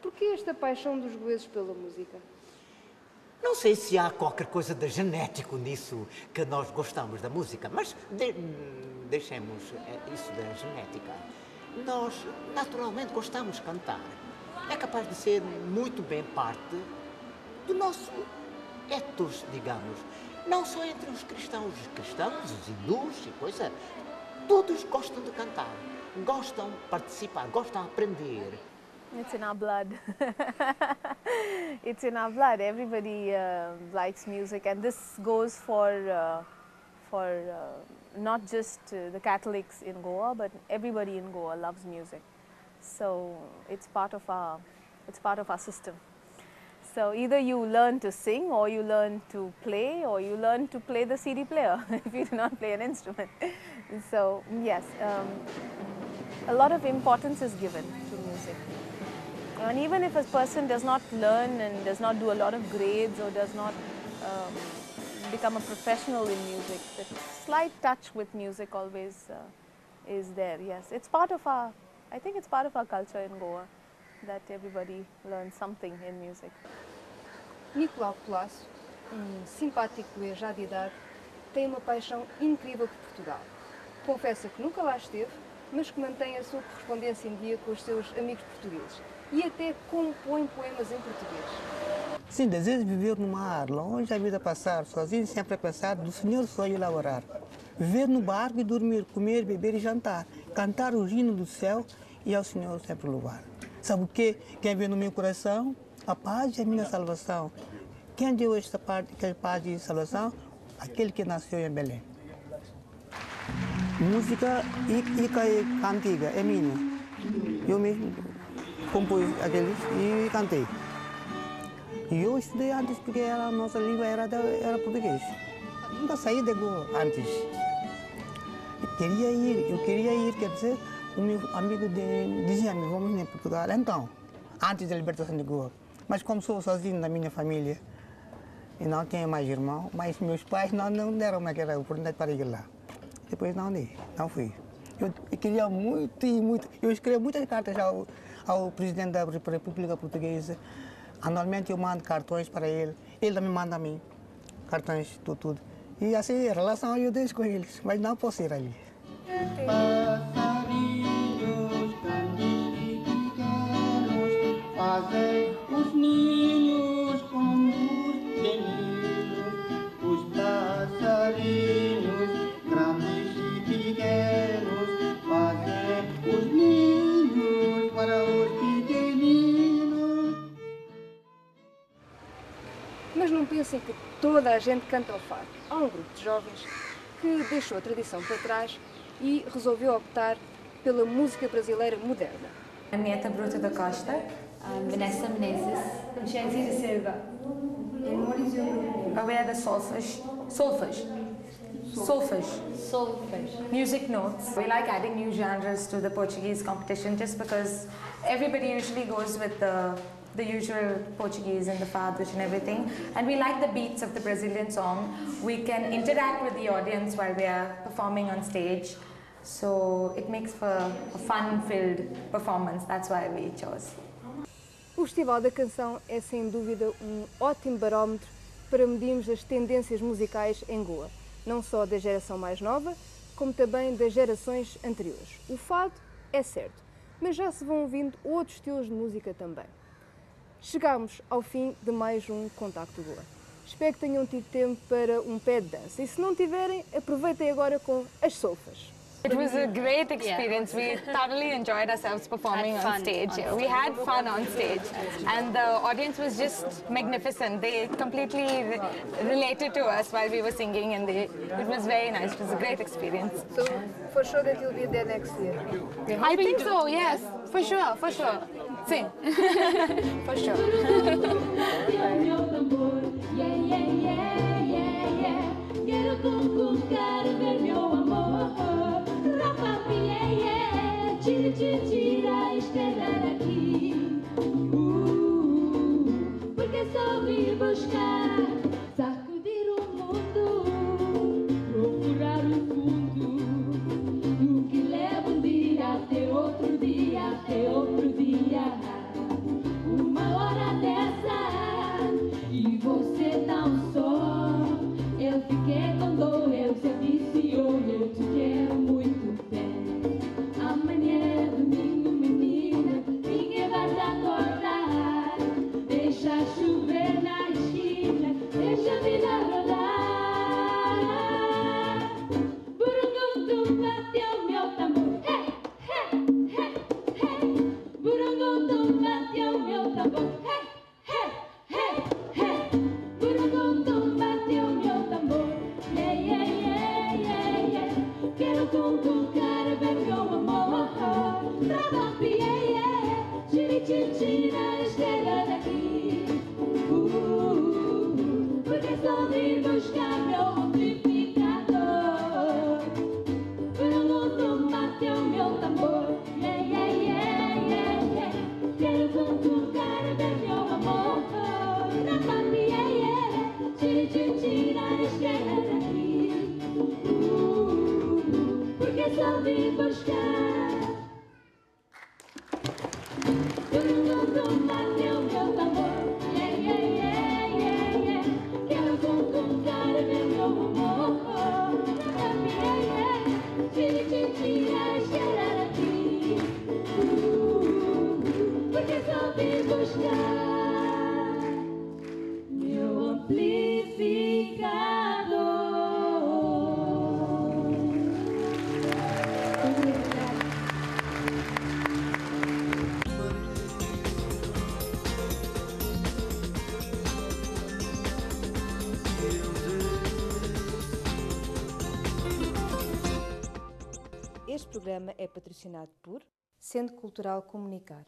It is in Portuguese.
Porquê esta paixão dos goeses pela música? Não sei se há qualquer coisa de genético nisso, que nós gostamos da música, mas deixemos isso da genética. Nós, naturalmente, gostamos de cantar. É capaz de ser muito bem parte do nosso ethos, digamos. Não só entre os cristãos, os hindus e coisa. Todos gostam de cantar, gostam de participar, gostam de aprender. It's in our blood. It's in our blood. Everybody likes music, and this goes for not just the Catholics in Goa, but everybody in Goa loves music. So it's part of our system. So either you learn to sing, or you learn to play, or you learn to play the CD player if you do not play an instrument. So yes, a lot of importance is given to music. And even if a person does not learn and does not do a lot of grades or does not become a professional in music, the slight touch with music always is there. Yes, it's part of our, I think it's part of our culture in Goa that everybody learns something in music. Nicolau Colasso, simpático e já de idade, tem uma paixão incrível por Portugal. Confessa que nunca lá esteve, mas que mantém a sua correspondência em dia com os seus amigos portugueses. E até compõe poemas em português. Sim, desejo viver no mar, longe a vida passar, sozinho sempre a pensar, do Senhor só eu laborar. Viver no barco e dormir, comer, beber e jantar, cantar o hino do céu e ao Senhor sempre louvar. Sabe o que? Quem vê no meu coração, a paz é a minha salvação. Quem deu esta paz e salvação? Aquele que nasceu em Belém. Música e cantiga é minha. Eu mesmo compus aqueles e cantei. E eu estudei antes porque a nossa língua era português. Nunca saí de Goa antes. Eu queria ir, quer dizer, o meu amigo dizia-me, vamos em Portugal. Então, antes da libertação de Goa. Mas como sou sozinho na minha família, e não tenho mais irmão, mas meus pais não deram aquela oportunidade para ir lá. Depois não fui. Eu queria muito e muito. Eu escrevo muitas cartas ao presidente da República Portuguesa. Anualmente eu mando cartões para ele também manda a mim cartões, tudo. E assim, a relação eu deixo com eles, mas não posso ir ali. Passarinhos grandes e pequenos fazem os ninhos com os meninos. Os passarinhos grandes e pequenos fazem os ninhos para os pequeninos. Mas não pensem que toda a gente canta ao fado. Há um grupo de jovens que deixou a tradição para trás e resolveu optar pela música brasileira moderna. Nieta Bruto da Costa, Vanessa Menezes, Jazira Silva. And what is your group? we are the Solfege. Music notes. We like adding new genres to the Portuguese competition just because everybody usually goes with the usual Portuguese and the fados and everything. And we like the beats of the Brazilian song. We can interact with the audience while we are performing on stage. So it makes for a fun-filled performance. That's why we chose. O Festival da Canção é, sem dúvida, um ótimo barómetro para medirmos as tendências musicais em Goa, não só da geração mais nova, como também das gerações anteriores. O fado é certo, mas já se vão ouvindo outros estilos de música também. Chegamos ao fim de mais um Contacto Goa. Espero que tenham tido tempo para um pé de dança e, se não tiverem, aproveitem agora com as solfas. It was a great experience. We thoroughly enjoyed ourselves performing on stage. We had fun on stage, and the audience was just magnificent. They completely related to us while we were singing, and it was very nice. It was a great experience. So, for sure that you'll be there next year. I think so, yes, for sure. Sing. For sure. Tira estrelar aqui, porque só vim buscar, sacudir o mundo, procurar o fundo, o que leva um dia até outro dia, até outro dia. tirar a estrela daqui. Porque só vim buscar meu amplificador. Para o mundo bater o meu tambor. Yeah, yeah, yeah, yeah, yeah. Quero conjugar meu amor. Rapami, yeah, yeah. Tira a estrela daqui. Porque só vim buscar. Para o mundo bater o meu tambor. Yeah, yeah, yeah, yeah, yeah. Quero conjugar meu amor. Rapami, yeah, yeah. Tira a estrela daqui. Porque só vim buscar meu amplificador. Este programa é patrocinado por Centro Cultural Comunicar.